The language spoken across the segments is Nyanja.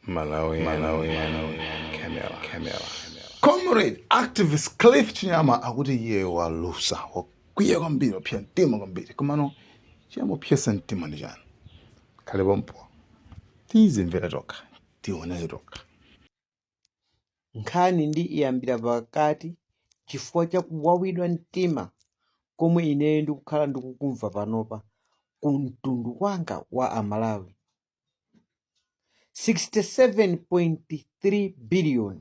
Malawi, Camera. Comrade activist Cliff Chinyama akuti iye walusa wakwiya kwambiri waphiya mtima kwambiri komano chiyamuphyesa mtima ndi chani khale pompo tizimvera tokha tionere tokha. nkhani ndi iyambira pakati chifukwa cha kuwawidwa mtima komwe ineyo ndikukhala ndikukumva panopa ku mtundu wanga wa amalawi. 67.3 biliyoni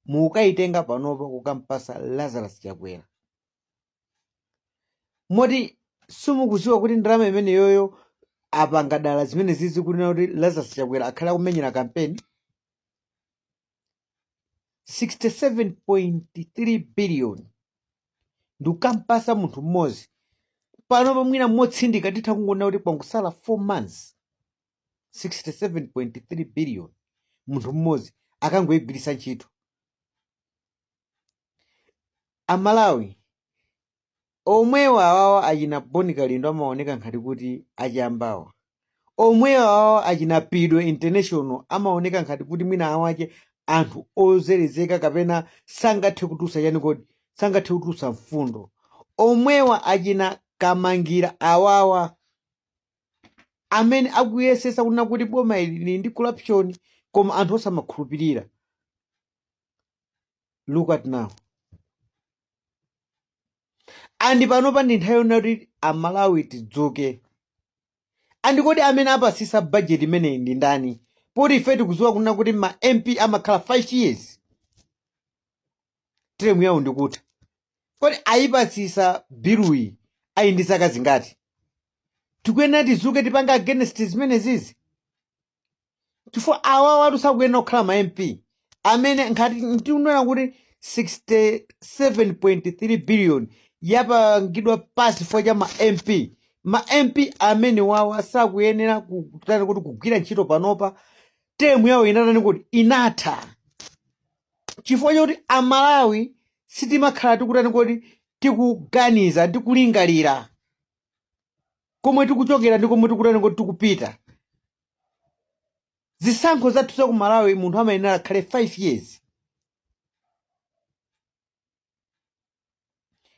mukayitenga panopa kukampasa Lazarus Chakwera. Moti simukudziwa kuti ndalama imeneyoyo apanga dala zimene zizi kunena kuti Lazarus Chakwera akhale akumenyera kampeni. 67.3 biliyoni ndikukampasa munthu mmodzi panopa mwina motsindika titha kungonena kuti kwangosala 4 months. 67.3 biliyoni munthu mmodzi akangoyigwiritsa ntchito. Amalawi omwewa awawa achina Boni Kalindo amaoneka ngati kuti achiyambawa. Omwewa awawa achina Pidwe International amaoneka ngati kuti mwina awake anthu ozerezeka kapena sangathe kutusa yani kodi sangathe kutusa mfundo. Omwewa achina Kamangira awawa amene akuyesesa kunena kuti boma ili ndi corruption koma anthu osamakhulupirira. Look at now. Andi panopa ndi nthawi yona kuti Amalawi tidzuke. Andi kodi amene apasisa budget imeneyi ndi ndani? Poti ife tikudziwa kunena kuti ma MP amakhala 5 years. Term yawo ndikuti. Kodi ayipasisa biluyi ayi ndi zaka zingati? Tikuyenera tizuke tipanga against zimene zizi. Chifukwa awawa atusakuyenera kukhala ma MP amene ngati ndikunena kuti 67.3 biliyoni yapangidwa pasi chifukwa cha ma MP. Ma MP amene wawa sakuyenera kutani kuti kugwira ntchito panopa term yawo inatani kuti inatha. Chifukwa chakuti Amalawi sitimakhala tikutani kuti tikuganiza tikulingalira komwe tikuchokera ndi komwe tikutani kuti tikupita. Zisankho zathu za ku Malawi munthu amayenera akhale 5 years.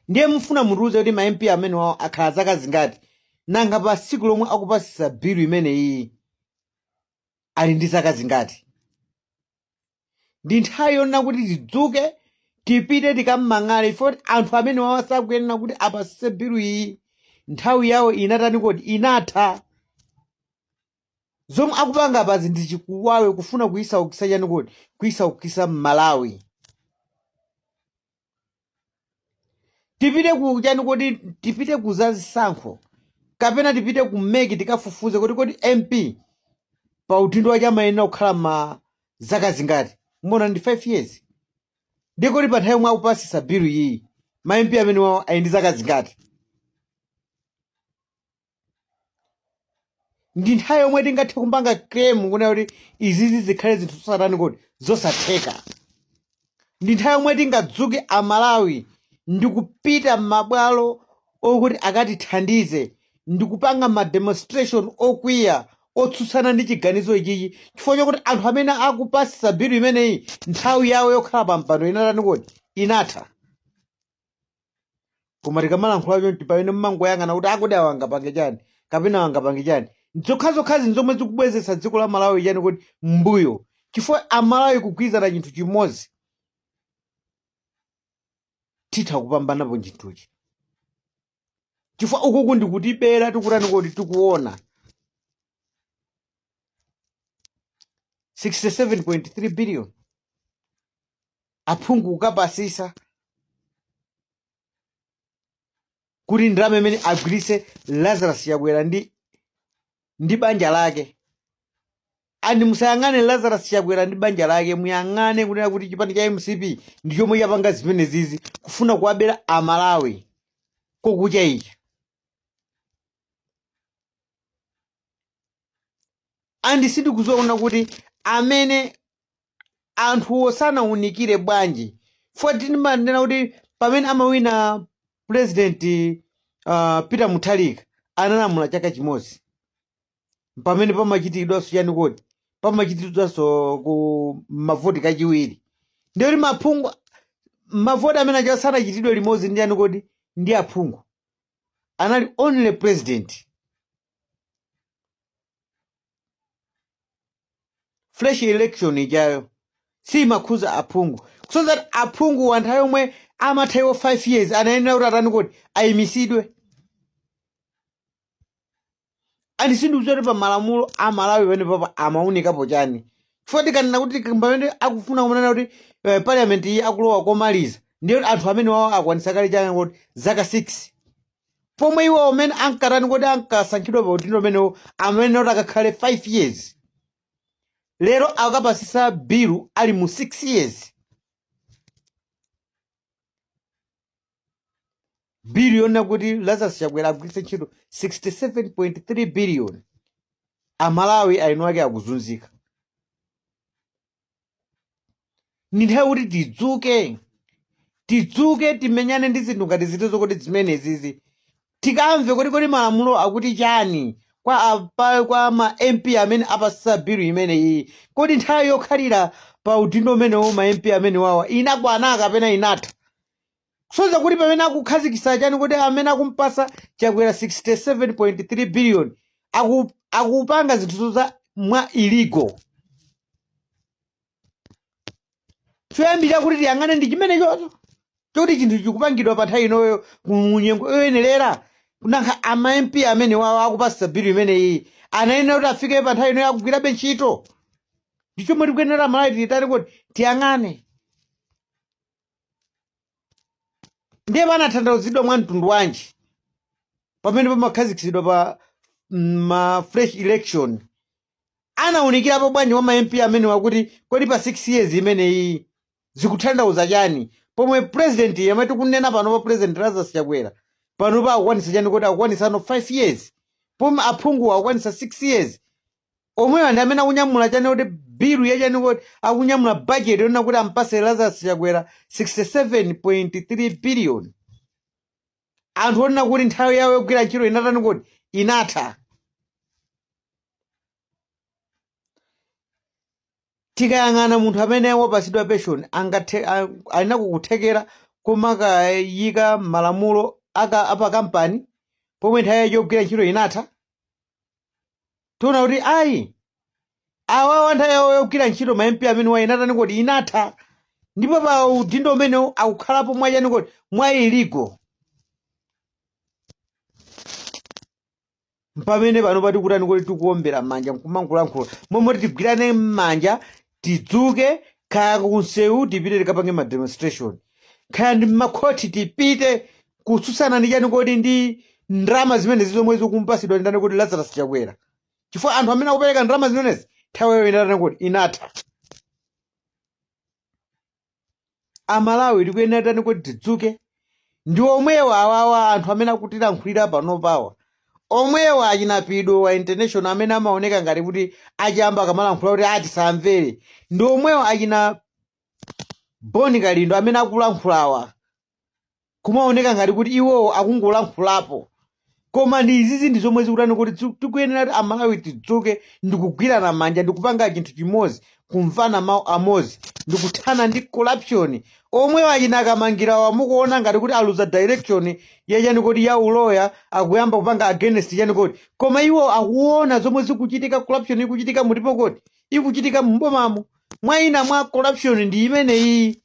Ndiye mufuna mutiuze kuti ma MP amene wawo akhala zaka zingati nanga pa siku lomwe akupasisa bilu imene iyi ali ndi zaka zingati. Ndi nthawi yonena kuti tidzuke tipite tikam'mang'ale ifoti anthu amene wawo sakuyenera kuti apasise bilu iyi nthawi yawo inatani kodi inatha. Zomwe akupanga pazi ndi chikuwawe kufuna kuyisaukisa chani kodi kuyisaukisa Malawi. Tipite ku chani kodi tipite kuzazisankho kapena tipite ku meki tikafufuze kuti kodi MP pa udindo wake amayenera kukhala ma zaka zingati. Mbona ndi 5 years. Ndiye kodi pa nthawi yomwe akupasisa bilu iyi ma MP amene wawo ali ndi zaka zingati. Ndi nthawi yomwe tingathe kumpanga claim kunena kuti izizi zikhale zinthu zosatani kodi zosatheka. Ndi nthawi yomwe tingadzuke Amalawi ndikupita m'mabwalo okuti akatithandize ndikupanga ma demonstration okwiya otsutsana ndi chiganizo ichichi chifukwa chakuti anthu amene akupasisa bilu imeneyi nthawi yawo yokhala pa mpando inatani kodi inatha. Koma tikamalankhula chonchi pamene mmangoyang'ana kuti akodi awo angapange chani kapena angapange chani. Zokhazokhazi nzomwe zikubwezetsa dziko la Malawi chani kodi mbuyo chifukwa Amalawi kugwirizana chinthu chimodzi titha kupambanapo chinthuchi. Chifukwa ukuku ndikutibera tikutani kodi tikuona. 67.3 biliyoni aphungu kukapasisa kuti ndalama imene agwiritse Lazarus Chakwera ndi banja lake. Andi musayang'ane Lazarus Chakwera ndi banja lake muyang'ane kunena kuti chipani cha MCP ndi chomwe chapanga zimene zizi kufuna kuwabera Amalawi kokucha ichi. Andi sindikudziwa kunena kuti amene anthu osanawunikire bwanji. Foti ndimanena kuti pamene amawina President Peter Mutharika analamula chaka chimodzi. Pamene pamachitidwa siyani kodi pamachitidwanso ku mavoti kachiwiri. Ndiyo kuti mavoti amene aja sanachitidwe limodzi ndi yani kodi ndi aphungu. Anali only president. Fresh election ijayo simakhuza aphungu. So that aphungu wanthu yomwe amathayo 5 years anayenera kuti atani kodi ayimisidwe. Ani sindikuti pa malamulo a Malawi pamene papa amaunikapo chani. Chifukwa tikanena kuti pamene akufuna kumanena kuti parliament iyi akulowa komaliza ndiyo anthu amene wawo akwanisa kale chani kuti zaka 6. Pomwe iwo amene ankatani kodi ankasankhidwa pa udindo umenewo amene oti akakhale 5 years. Lero akapasisa bill ali mu 6 years. Bill yona kuti Lazarus Chakwera agwiritse ntchito 67.3 billion. Amalawi aino ake akuzunzika. Ni nthawi kuti tidzuke timenyane ndi zinthu ngati zitezo kuti zimene zizi. Tikamve kodi malamulo akuti chani kwa ma MP amene apasisa bill imene iyi. Kodi nthawi yokhalira pa udindo umenewo ma MP amene wawa inakwana kapena inatha. Kusoza kuti pamene akukhazikisa chani kuti amene akumpasa Chakwera 67.3 billion akupanga zinthu za mwa illegal. Choyambira kuti tiyang'ane ndi chimene chocho choti chinthu chikupangidwa pa nthawi inoyo munyengo yoyenerera kunankha ama MP amene wawo akupasa bill imene iyi anayenera kuti afike pa nthawi inoyo akugwirabe ntchito. Ndicho mwe tikuyenera Malawi titati kuti tiyang'ane. Ndiye panatanthauzidwa mwa mtundu wanji pamene pamakhazikitsidwa pa ma fresh election anawunikirapo bwanji wa ma MP amene wakuti kodi pa 6 years imene iyi zikutanthauza chani pomwe president yamwe tikunena pano pa president Lazarus Chakwera pano pa akwanisa chani kuti akwanisa 5 years pomwe aphungu akwanisa 6 years. Omwewa ndi amene akunyamula chani kuti bill ya chani kuti akunyamula budget yona kuti ampase Lazarus Chakwera 67.3 billion. Anthu onena kuti nthawi yawo yogwira ntchito inatani kuti inatha. Tikayang'ana munthu amene wapasidwa pension alina kukuthekera kumakayika malamulo apa kampani pomwe nthawi yake yogwira ntchito inatha. Tiona kuti ayi awa nthawi yawo yogwira ntchito ma MP amene wa inatani kuti inatha. Ndipo pa udindo umenewo akukhalapo mwa chani kuti mwa illegal. Mpamene pano pati kutani kuti tikuombera manja nkumankulankhula momwe tigwirane m'manja tidzuke kaya kunsewu tipite tikapange ma demonstration kaya ndi makhoti tipite kutsutsana ndi chani kodi ndi ndrama zimene zomwe zikumpasidwa ndani kuti Lazarus Chakwera. Chifukwa anthu amene akupereka ndrama zimenezi nthawi yawo inatani kuti inatha. Amalawi tikuyenera tani kuti tidzuke ndi omwewa awawa anthu amene akutilankhulira pano pawa. Omwewa achinapidwe wa international amene amaoneka ngati kuti achiyamba akamalankhula kuti atisamvere. Ndi omwewa achina Boni Kalindo amene akulankhulawa kumaoneka ngati kuti iwowo akungolankhulapo. Koma ndi izizi ndi zomwe zikutani kuti tikuyenera kuti Amalawi tidzuke ndikugwirana manja ndikupanga chinthu chimodzi kumvana mawu amodzi ndikuthana ndi corruption. Omwe achina akamangirawa mukuona ngati kuti aluza direction yachani kuti ya uloya akuyamba kupanga against chani kuti koma iwo akuona zomwe zikuchitika corruption ikuchitika mulipo kuti ikuchitika mbomamo mwaina mwa corruption ndi imene iyi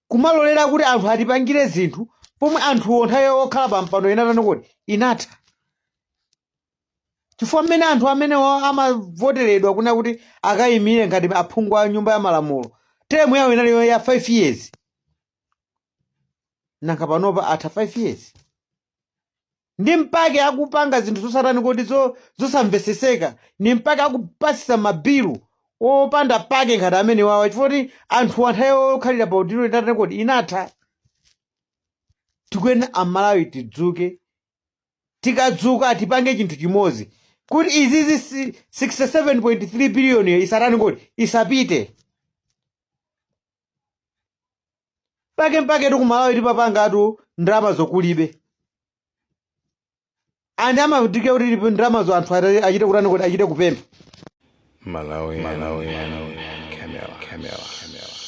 kumalolera kuti anthu atipangire zinthu pomwe anthu nthawi okhala pampando inatani kuti inatha. Chifukwa mmene anthu amene amavoteredwa kuna kuti akayimire ngati aphungu a nyumba ya malamulo teremu yawo inaliyo ya 5 years nanga panopa atha 5 years. Ndi mpake akupanga zinthu zosatani kuti zosamveseseka ni mpake akupasisa mabilu opanda pake ngati amene wawa chifukwa kuti anthu nthawi okhalira pa udindo inatani kuti inatha. Tikuyenera Amalawi tidzuke tikadzuka tipange chinthu chimodzi kuti izizi 67.3 billion isatani kuti isapite. Mpake tu Malawi tipapangatu ndrama zokulibe. Andi amadike kuti ndrama zo anthu achite kutani kuti achite kupempha. Malawi, Camera.